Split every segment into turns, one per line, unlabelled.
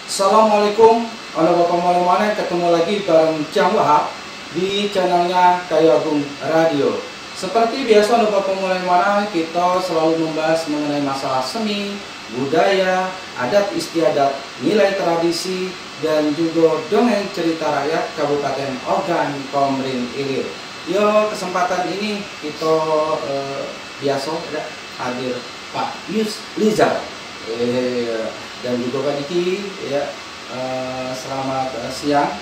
Assalamualaikum, warahmatullahi wabarakatuh. Ketemu lagi bareng Cang Wahab di channelnya Kayu Agung Radio. Seperti biasa, warahmatullahi kita selalu membahas mengenai masalah seni, budaya, adat istiadat, nilai tradisi, dan juga dongeng cerita rakyat Kabupaten Ogan Komering Ilir. Yo, kesempatan ini kita biasa hadir Pak Yus Lizar dan juga Kak Diki ya. Selamat siang,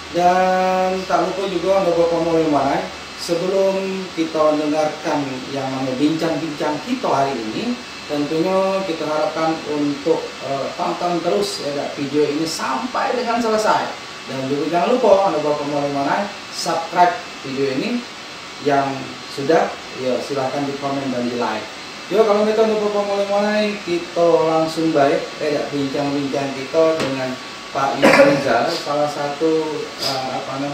dan tak lupa juga untuk pemulai sebelum kita dengarkan yang namanya bincang-bincang kita hari ini, tentunya kita harapkan untuk tonton terus ya video ini sampai dengan selesai, dan juga jangan lupa untuk pemulai subscribe video ini. Yang sudah ya silahkan di komen dan di like. Yo, kalau kita untuk pemulai kita langsung baik bincang-bincang kita dengan Pak Yus Lizar, salah satu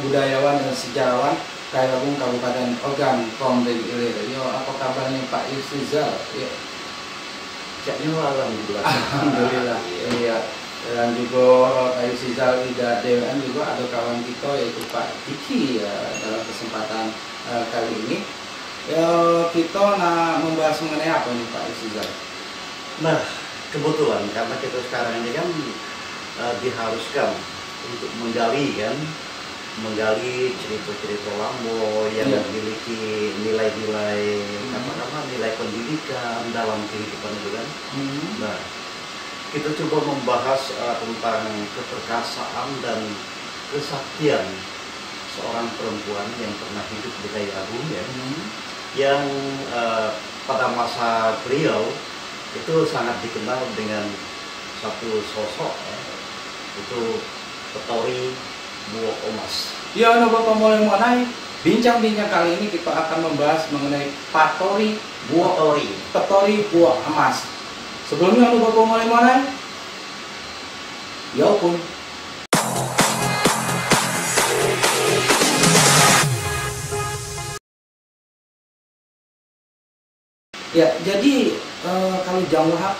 budayawan dan sejarawan Kayu Agung Kabupaten Ogan Komering Ilir. Yo, apa kabarnya Pak Yus Lizar? Yo. Alhamdulillah. Iya. Dan juga Pak Yus Lizar Ida DWN juga ada kawan kita yaitu Pak Diki ya, dalam kesempatan kali ini. Ya, kita membahas mengenai apa nih Pak Yus Lizar?
Nah, kebetulan karena kita sekarang ini kan diharuskan untuk menggali cerita-cerita Lambo yang memiliki nilai-nilai nilai pendidikan dalam kehidupan itu kan. Nah, kita coba membahas tentang keperkasaan dan kesaktian seorang perempuan yang pernah hidup di Kayu Agung ya, yang pada masa beliau itu sangat dikenal dengan satu sosok ya, itu Petori Buok Omas.
Ya, Bapak mulai bincang-bincang kali ini kita akan membahas mengenai Petori Buok Emas. Sebelumnya Bapak mulai ya pun. Ya, jadi kalau Jang Wahab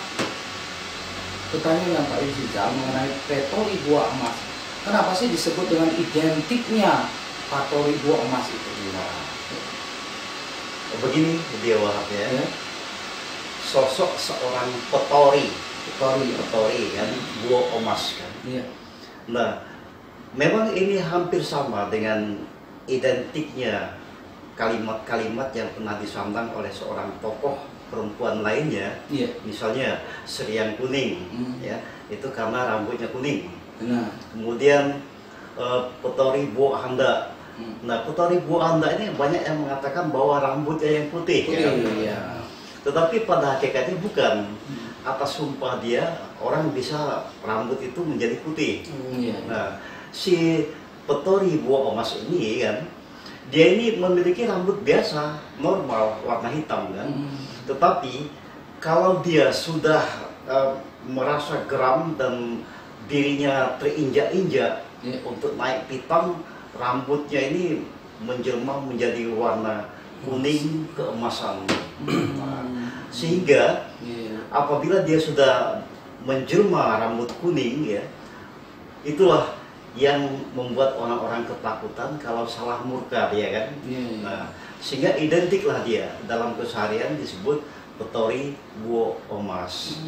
bertanya dengan Pak Yus Lizar mengenai Petori Buok Emas, kenapa sih disebut dengan identiknya Petori Buok Emas itu?
Nah, begini dia Wahab ya. Sosok seorang petori kan, Buok Emas kan. Iya. Nah, memang ini hampir sama dengan identiknya kalimat-kalimat yang pernah disandang oleh seorang tokoh perempuan lainnya, misalnya Seriang Kuning, ya, itu karena rambutnya kuning. Kemudian Petori Buok Handa. Nah, Petori Buok Handa ini banyak yang mengatakan bahwa rambutnya yang putih. Tetapi pada hakikatnya bukan. Atas sumpah dia, orang bisa rambut itu menjadi putih. Nah, si Petori Buok Emas ini kan, dia ini memiliki rambut biasa, normal, warna hitam kan. Tetapi kalau dia sudah merasa geram dan dirinya terinjak-injak untuk naik pitam, rambutnya ini menjelma menjadi warna kuning keemasan. Sehingga apabila dia sudah menjelma rambut kuning ya, itulah yang membuat orang-orang ketakutan kalau salah murka dia kan. Nah, sehingga identiklah dia dalam keseharian disebut Petori Buok Emas.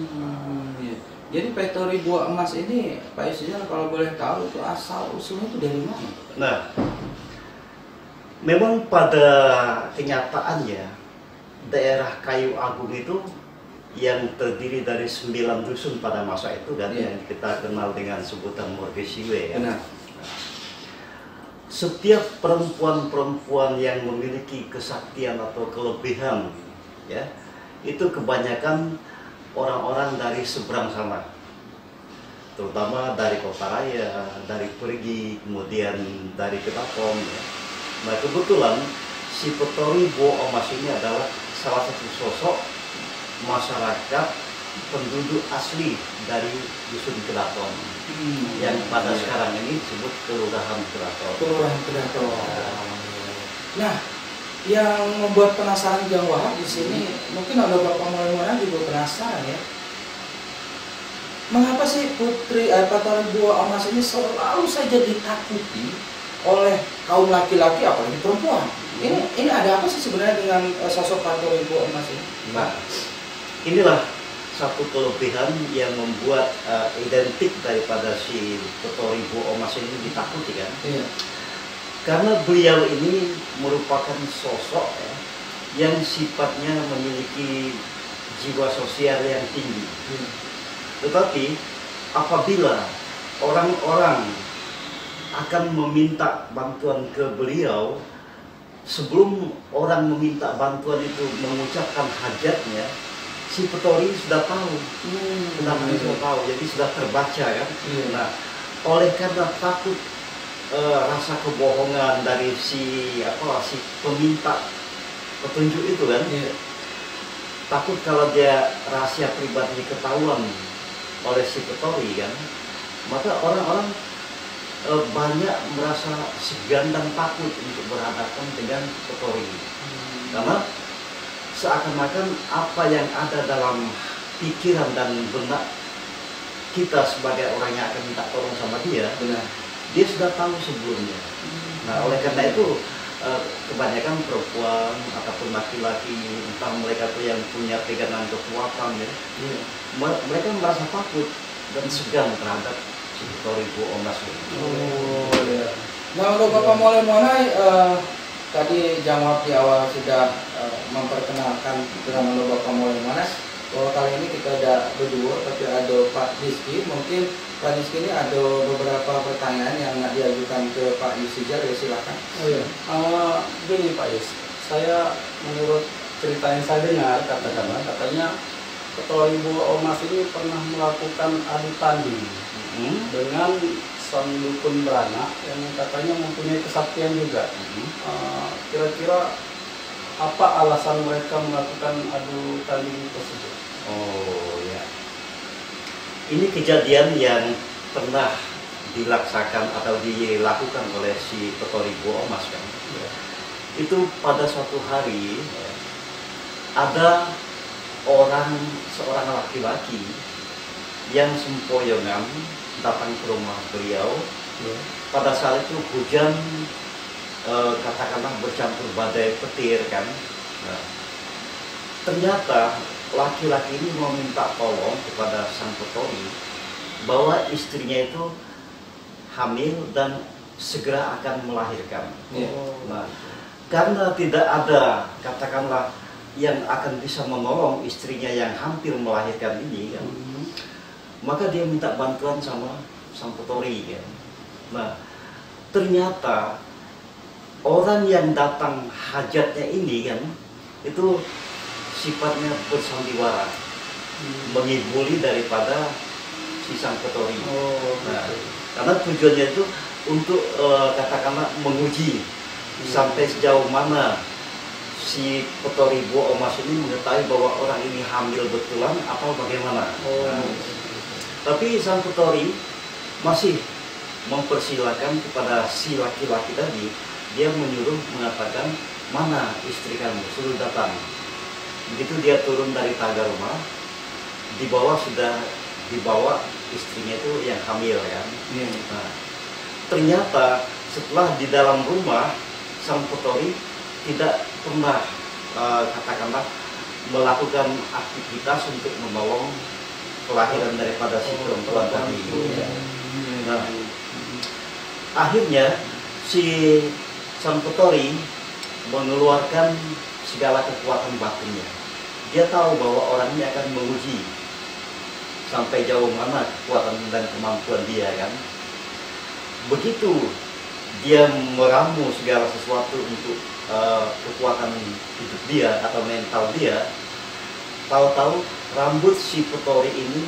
Jadi Petori Buok Emas ini Pak Yus Lizar kalau boleh tahu itu asal usulnya itu dari mana?
Nah, memang pada kenyataannya daerah Kayu Agung itu yang terdiri dari 9 dusun pada masa itu kan, yang kita kenal dengan sebutan Morgesiwe ya. Setiap perempuan-perempuan yang memiliki kesaktian atau kelebihan ya, itu kebanyakan orang-orang dari seberang sana, terutama dari Kota Raya, dari Perigi, kemudian dari Ketapong ya. Nah, kebetulan si Petori Buok Emas ini adalah salah satu sosok masyarakat penduduk asli dari dusun Keraton, yang pada sekarang ini disebut Kelurahan Keraton.
Nah, yang membuat penasaran Jang Wahab di sini, mungkin ada Bapak mulai juga penasaran ya. Mengapa kenapa sih Petori Buah Emas ini selalu saja ditakuti oleh kaum laki-laki apalagi perempuan? Ini ada apa sih sebenarnya dengan sosok Petori Buah Emas ini?
Nah, inilah satu kelebihan yang membuat identik daripada si Petori Buah Emas ini ditakuti kan?
Iya.
Karena beliau ini merupakan sosok ya, yang sifatnya memiliki jiwa sosial yang tinggi. Tetapi apabila orang-orang akan meminta bantuan ke beliau, sebelum orang meminta bantuan itu mengucapkan hajatnya, si Petori sudah tahu, sudah tahu, jadi sudah terbaca kan. Nah, oleh karena takut rasa kebohongan dari si peminta petunjuk itu kan, takut kalau dia rahasia pribadi ketahuan oleh si Petori kan, maka orang-orang banyak merasa segan dan takut untuk berhadapan dengan Petori. Karena seakan-akan apa yang ada dalam pikiran dan benak kita sebagai orang yang akan minta tolong sama dia, dia sudah tahu sebelumnya. Nah, oleh karena itu kebanyakan perempuan ataupun laki-laki, entah mereka tuh yang punya pegangan kekuatan ya, mereka merasa takut dan segan terhadap si Petori Buah Emas ini.
Nah, untuk Bapak Molai tadi jawab di awal sudah memperkenalkan dengan Bapak Molai bahwa kali ini kita ada berdua, tapi ada Pak Rizky. Mungkin Pak Rizky ini ada beberapa pertanyaan yang diajukan ke Pak Yusijar, ya silakan.
Oh iya, gini Pak Yus, saya menurut cerita yang saya dengar katanya Petori Buah Emas ini pernah melakukan adu tanding dengan sang dukun beranak yang katanya mempunyai kesaktian juga. Kira-kira apa alasan mereka melakukan adu tanding tersebut?
Oh ya, ini kejadian yang pernah dilaksanakan atau dilakukan oleh si Petori Buah Emas kan. Itu pada suatu hari ada seorang laki-laki yang sempoyongan datang ke rumah beliau. Pada saat itu hujan katakanlah bercampur badai petir kan. Nah, ternyata laki-laki ini meminta tolong kepada sang Petori bahwa istrinya itu hamil dan segera akan melahirkan. Nah, karena tidak ada katakanlah yang akan bisa menolong istrinya yang hampir melahirkan ini kan, maka dia minta bantuan sama sang Petori kan. Nah, ternyata orang yang datang hajatnya ini kan itu sifatnya bersandiwara, menghiburi daripada si sang Petori. Nah, karena tujuannya itu untuk katakanlah menguji sampai sejauh mana si Petori Buah Emas ini mengetahui bahwa orang ini hamil betulan atau bagaimana. Nah, tapi sang Petori masih mempersilahkan kepada si laki-laki tadi. Dia menyuruh mengatakan, mana istri kamu, suruh datang. Begitu dia turun dari tangga rumah, sudah dibawa istrinya itu yang hamil kan. Nah, ternyata setelah di dalam rumah, sang Petori tidak pernah katakanlah melakukan aktivitas untuk menolong kelahiran daripada si perempuan tadi. Nah, akhirnya si sang Petori mengeluarkan segala kekuatan batinnya. Dia tahu bahwa orang ini akan menguji sampai jauh mana kekuatan dan kemampuan dia kan. Begitu dia meramu segala sesuatu untuk kekuatan hidup dia atau mental dia, tahu-tahu rambut si Petori ini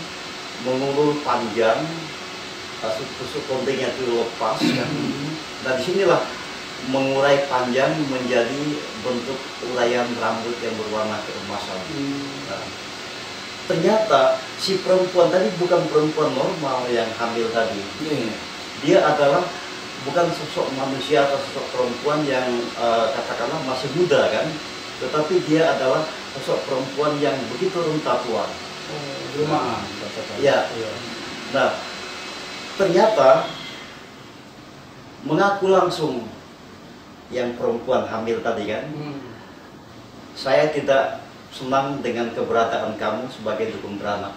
mengulur panjang, tusuk kontingnya itu lepas kan. Dan disinilah mengurai panjang menjadi bentuk ulayan rambut yang berwarna keemasan. Nah, ternyata si perempuan tadi bukan perempuan normal yang hamil tadi. Dia adalah bukan sosok manusia atau sosok perempuan yang katakanlah masih muda kan, tetapi dia adalah sosok perempuan yang begitu renta tua.
Jelmaan.
Ya. Nah, ternyata mengaku langsung yang perempuan hamil tadi kan, saya tidak senang dengan keberadaan kamu sebagai dukun beranak.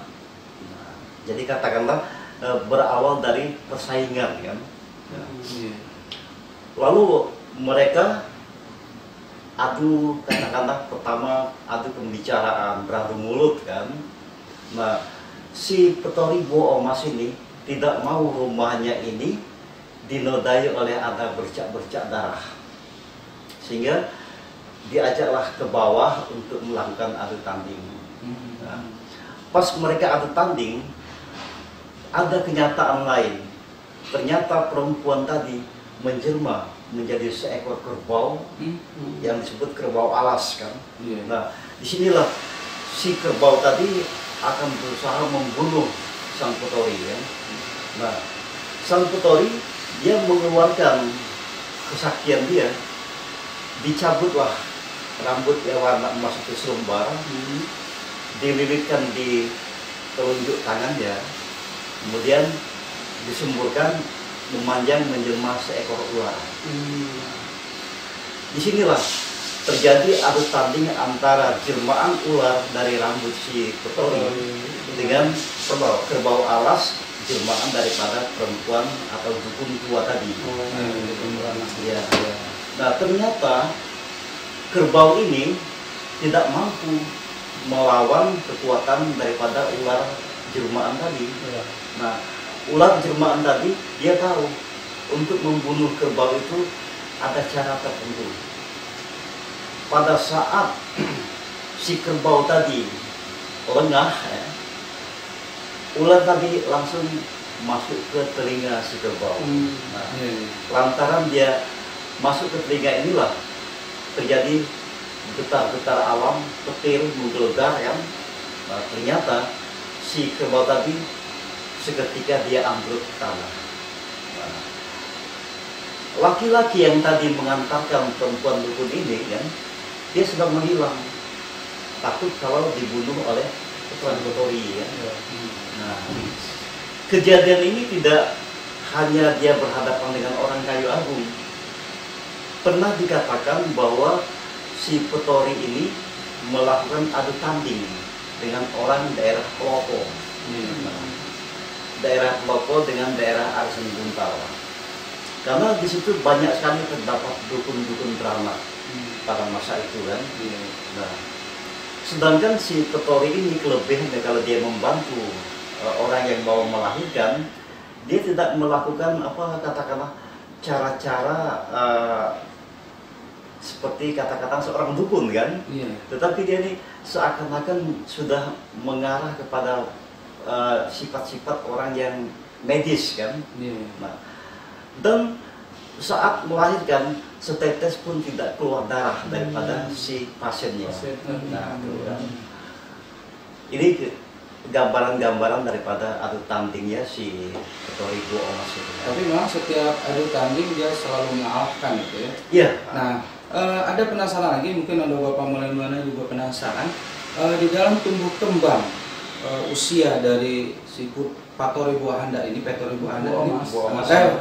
Nah, jadi katakanlah berawal dari persaingan kan. Nah, lalu mereka adu, katakanlah pertama adu pembicaraan, beradu mulut kan. Nah, si Petori Buo Omas ini tidak mau rumahnya ini dinodai oleh ada bercak-bercak darah, sehingga diajaklah ke bawah untuk melakukan adu tanding. Nah, pas mereka adu tanding, ada kenyataan lain. Ternyata perempuan tadi menjelma menjadi seekor kerbau yang disebut kerbau alas kan. Nah, disinilah si kerbau tadi akan berusaha membunuh sang Petori ya. Nah, sang Petori dia mengeluarkan kesaktian dia, dicabutlah rambut yang warna emas itu selembar, dililitkan di telunjuk tangannya, kemudian disemburkan memanjang menjelma seekor ular. Disinilah terjadi adu tanding antara jelmaan ular dari rambut si Petori dengan kerbau alas, jelmaan daripada perempuan atau dukun tua tadi. Ya. Nah, ternyata kerbau ini tidak mampu melawan kekuatan daripada ular jelmaan tadi. Nah, ular jelmaan tadi dia tahu untuk membunuh kerbau itu ada cara tertentu. Pada saat si kerbau tadi lengah, ya, ular tadi langsung masuk ke telinga si kerbau. Nah, lantaran dia masuk ke telinga inilah terjadi getar-getar alam, petir menggelegar ya. Nah, ternyata si kerbau tadi seketika dia ambruk ke tanah. Nah, laki-laki yang tadi mengantarkan perempuan dukun ini kan, dia sedang menghilang, takut kalau dibunuh oleh Tuan Petori ya. Nah, kejadian ini tidak hanya dia berhadapan dengan orang kayu agung. Pernah dikatakan bahwa si Petori ini melakukan adu tanding dengan orang daerah Klopo. Daerah Klopo dengan daerah Arsen Buntal. Karena di situ banyak sekali terdapat dukun-dukun beranak pada masa itu kan. Nah, sedangkan si Petori ini kelebihannya kalau dia membantu orang yang mau melahirkan, dia tidak melakukan apa katakanlah cara-cara seperti kata-kata seorang dukun kan, tetapi dia ini seakan-akan sudah mengarah kepada sifat-sifat orang yang medis kan. Nah, dan saat melahirkan setetes pun tidak keluar darah daripada si pasiennya. Nah, kan. Ini gambaran-gambaran daripada adu tandingnya si Petori Buo Omas itu.
Tapi memang setiap adu tanding dia selalu mengalahkan gitu ya.
Iya.
Nah, ada penasaran lagi, mungkin ada Bapak Mulai juga penasaran. Di dalam tumbuh kembang usia dari si Petori Buo Handa ini, Petori Buo Handa ini,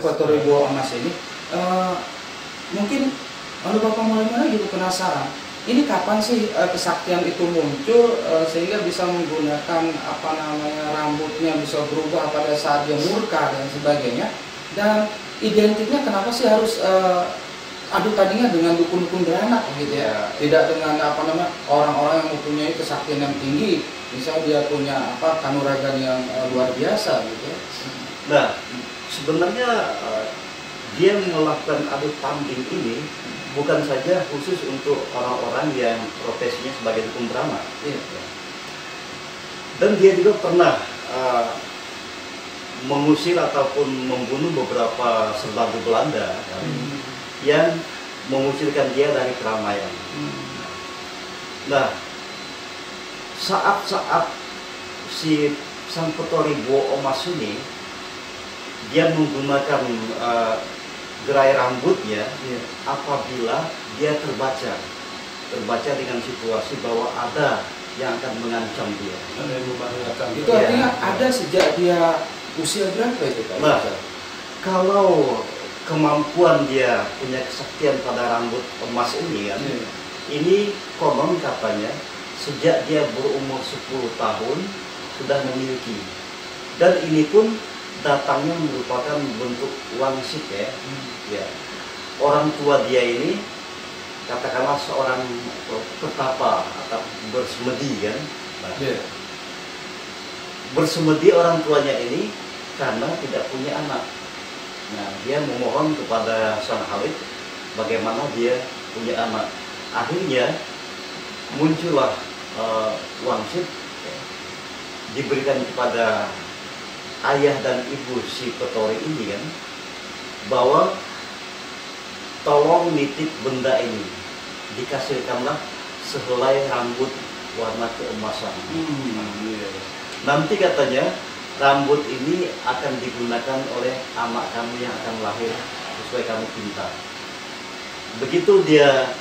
Petori Buo Omas ini, mungkin ada Bapak Mulai juga penasaran. Ini kapan sih kesaktian itu muncul sehingga bisa menggunakan apa namanya rambutnya bisa berubah pada saat dia murka dan sebagainya, dan identiknya kenapa sih harus adu tandingnya dengan dukun-dukun beranak gitu ya, tidak dengan apa namanya orang-orang yang mempunyai kesaktian yang tinggi, misalnya dia punya apa kanuragan yang luar biasa gitu ya.
Nah, sebenarnya dia melakukan adu tanding ini bukan saja khusus untuk orang-orang yang profesinya sebagai dukun beranak. Dan dia juga pernah mengusir ataupun membunuh beberapa serbantu Belanda kan, yang mengusirkan dia dari keramaian. Nah, saat-saat si sang Petori Buo Omas ini dia menggunakan gerai rambutnya, apabila dia terbaca dengan situasi bahwa ada yang akan mengancam dia.
Itu artinya ada sejak dia Usia berapa itu Pak?
Nah, kalau kemampuan dia punya kesaktian pada rambut emas ini kan, ini konon katanya sejak dia berumur 10 tahun sudah memiliki. Dan ini pun datangnya merupakan bentuk wangsit ya. Ya. Orang tua dia ini katakanlah seorang petapa atau bersemedi kan. Nah, bersemedi orang tuanya ini karena tidak punya anak. Nah, dia memohon kepada Sang Khalid bagaimana dia punya anak. Akhirnya muncullah wangsit ya, diberikan kepada ayah dan ibu si Petori ini kan, bahwa tolong nitip benda ini, dikasihkanlah sehelai rambut warna keemasan. Nanti katanya rambut ini akan digunakan oleh anak kamu yang akan lahir sesuai kamu pinta. Begitu dia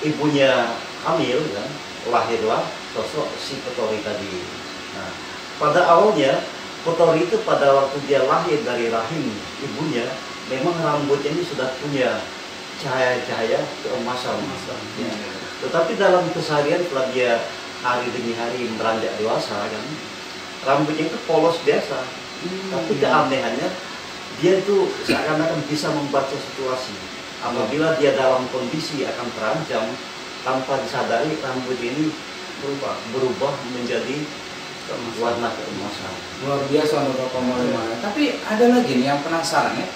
ibunya hamil kan, lahirlah sosok si Petori tadi. Nah, pada awalnya Petori itu pada waktu dia lahir dari rahim ibunya, memang rambutnya ini sudah punya cahaya-cahaya keemasan. Ya. Tetapi dalam keseharian setelah dia hari demi hari beranjak dewasa kan, rambutnya itu polos biasa. Tapi keanehannya dia itu seakan-akan bisa membaca situasi. Apabila dia dalam kondisi akan terancam, tanpa disadari rambut ini berubah menjadi warna keemasan.
Luar biasa untuk Bapak Maulana. Tapi ada lagi nih yang penasaran ya,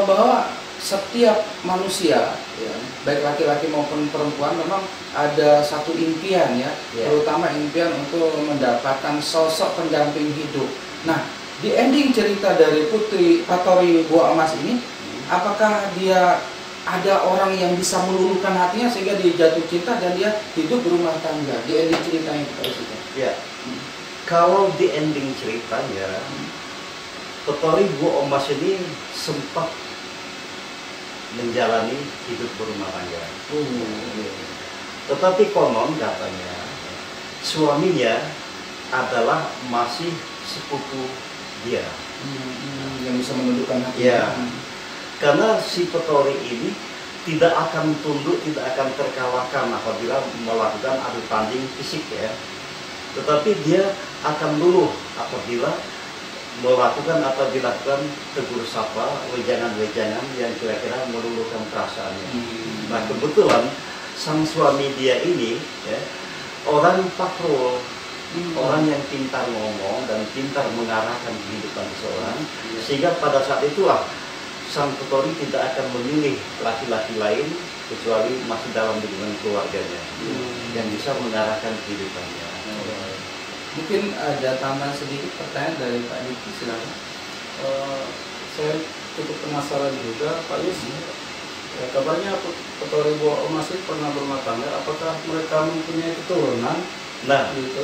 bahwa setiap manusia, ya, baik laki-laki maupun perempuan, memang ada satu impian ya, terutama impian untuk mendapatkan sosok pendamping hidup. Nah, di ending cerita dari Putri Petori Buah Emas ini, apakah dia ada orang yang bisa meluluhkan hatinya sehingga dia jatuh cinta dan dia hidup berumah tangga? Di ending ceritanya kita itu.
Ya, kalau di ending ceritanya, Petori Buah Emas ini sempat menjalani hidup berumah tangga. Tetapi konon katanya suaminya adalah masih sepupu dia.
Yang bisa menundukkan hati.
Ya, karena si Petori ini tidak akan tunduk, tidak akan terkalahkan apabila melakukan adu tanding fisik ya. Tetapi dia akan luluh apabila melakukan atau dilakukan tegur sapa, wejangan-wejangan yang kira-kira meluluhkan perasaannya. Nah, kebetulan sang suami dia ini ya, orang pakrul, orang yang pintar ngomong dan pintar mengarahkan kehidupan seseorang, sehingga pada saat itulah sang Petori tidak akan memilih laki-laki lain kecuali masih dalam lingkungan keluarganya yang bisa mengarahkan kehidupannya.
Mungkin ada tambahan sedikit pertanyaan dari Pak Diki, silakan.
Saya cukup penasaran juga, Pak Yus. Ya, kabarnya Petori Buah Emas pernah berumah tangga. Apakah mereka mempunyai keturunan?
Nah,
Gitu.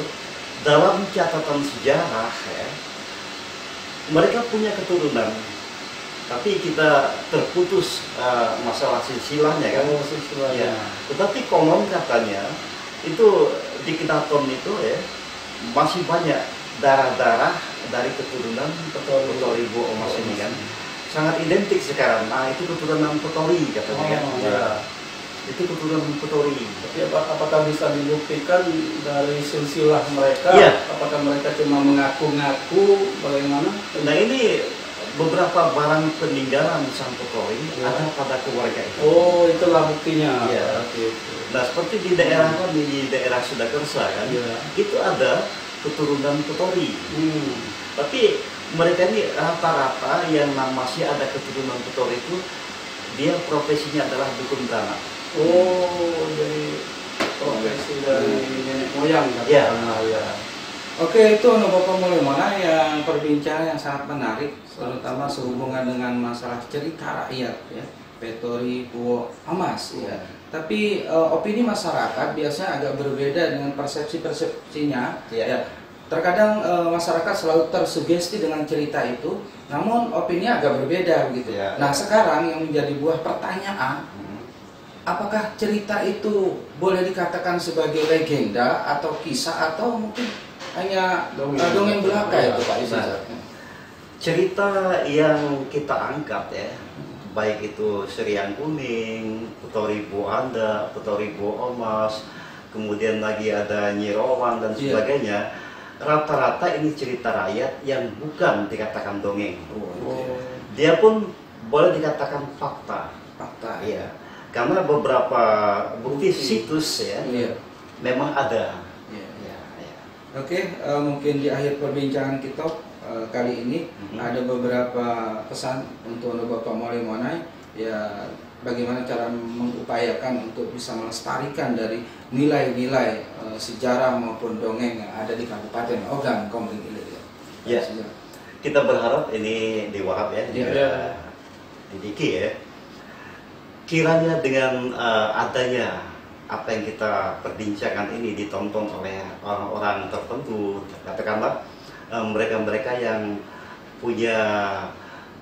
dalam catatan sejarah ya, mereka punya keturunan, tapi kita terputus masalah silsilahnya kan.
Silsilahnya.
Ya. Tetapi konon katanya itu di Kinaton itu ya masih banyak darah-darah dari keturunan Petori Buah Emas ini kan, sangat identik sekarang. Nah, itu keturunan Petori katanya kan. Ya. Itu keturunan Petori.
Tapi apakah bisa dibuktikan dari silsilah mereka?
Iya.
Apakah mereka cuma mengaku-ngaku bagaimana?
Nah, ini beberapa barang peninggalan sang Petori ada pada keluarga itu.
Oh, itulah buktinya.
Ya. Nah, seperti di daerah kami, di daerah Sudakersa kan, itu ada keturunan Petori. Tapi mereka ini rata-rata yang masih ada keturunan Petori itu, dia profesinya adalah dukun beranak.
Oh, jadi profesi dari nenek moyang kan?
Ya.
Oke, itu untuk Bapak Maulana yang perbincangan yang sangat menarik, terutama sehubungan dengan masalah cerita rakyat ya, Petori Buah Emas ya. Tapi opini masyarakat biasanya agak berbeda dengan persepsi-persepsinya ya. Terkadang masyarakat selalu tersugesti dengan cerita itu, namun opini agak berbeda gitu. Nah, sekarang yang menjadi buah pertanyaan, apakah cerita itu boleh dikatakan sebagai legenda atau kisah atau mungkin hanya dongeng belaka itu Pak Isa?
cerita yang kita angkat ya, baik itu Serian Kuning, Petori Bu Anda, Petori Bu Omas, kemudian lagi ada Nyi Rowang dan sebagainya. Rata-rata ini cerita rakyat yang bukan dikatakan dongeng. Dia pun boleh dikatakan fakta.
Fakta.
Iya. Karena beberapa bukti situs ya, memang ada.
Oke, mungkin di akhir perbincangan kita kali ini ada beberapa pesan untuk Bapak Molly Monai, ya bagaimana cara mengupayakan untuk bisa melestarikan dari nilai-nilai sejarah maupun dongeng yang ada di Kabupaten Ogan Komering Ilir.
Ya, kita berharap ini di Wahab ya, di Diki ya. Kiranya dengan adanya apa yang kita perbincangkan ini ditonton oleh orang-orang tertentu, katakanlah mereka-mereka yang punya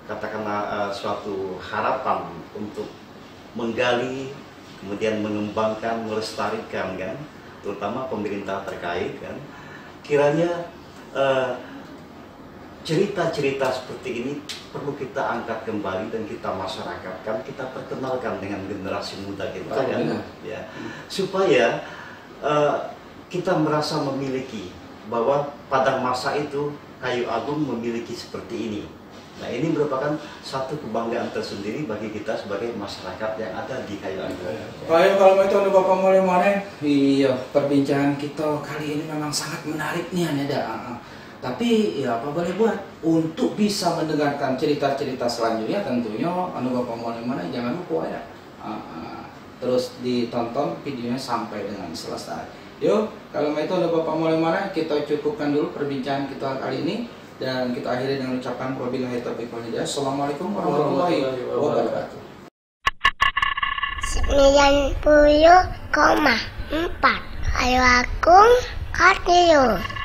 katakanlah suatu harapan untuk menggali, kemudian mengembangkan, melestarikan kan, terutama pemerintah terkait kan, kiranya cerita-cerita seperti ini perlu kita angkat kembali dan kita masyarakatkan, kita perkenalkan dengan generasi muda kita kan, ya, supaya kita merasa memiliki bahwa pada masa itu Kayu Agung memiliki seperti ini. Nah, ini merupakan satu kebanggaan tersendiri bagi kita sebagai masyarakat yang ada di Kayu Agung.
Baik, kalau itu untuk Bapak Molly Monai, iya, perbincangan kita kali ini memang sangat menarik nih ada. Tapi ya apa boleh buat, untuk bisa mendengarkan cerita-cerita selanjutnya tentunya Bapak Molly Monai jangan lupa ya, terus ditonton videonya sampai dengan selesai. Yuk, kalau itu Bapak Molly Monai, kita cukupkan dulu perbincangan kita kali ini dan kita akhiri dengan ucapan wabillahi taufiq wal hidayah. Assalamualaikum warahmatullahi wabarakatuh.
90,4 Kayu Agung Radio.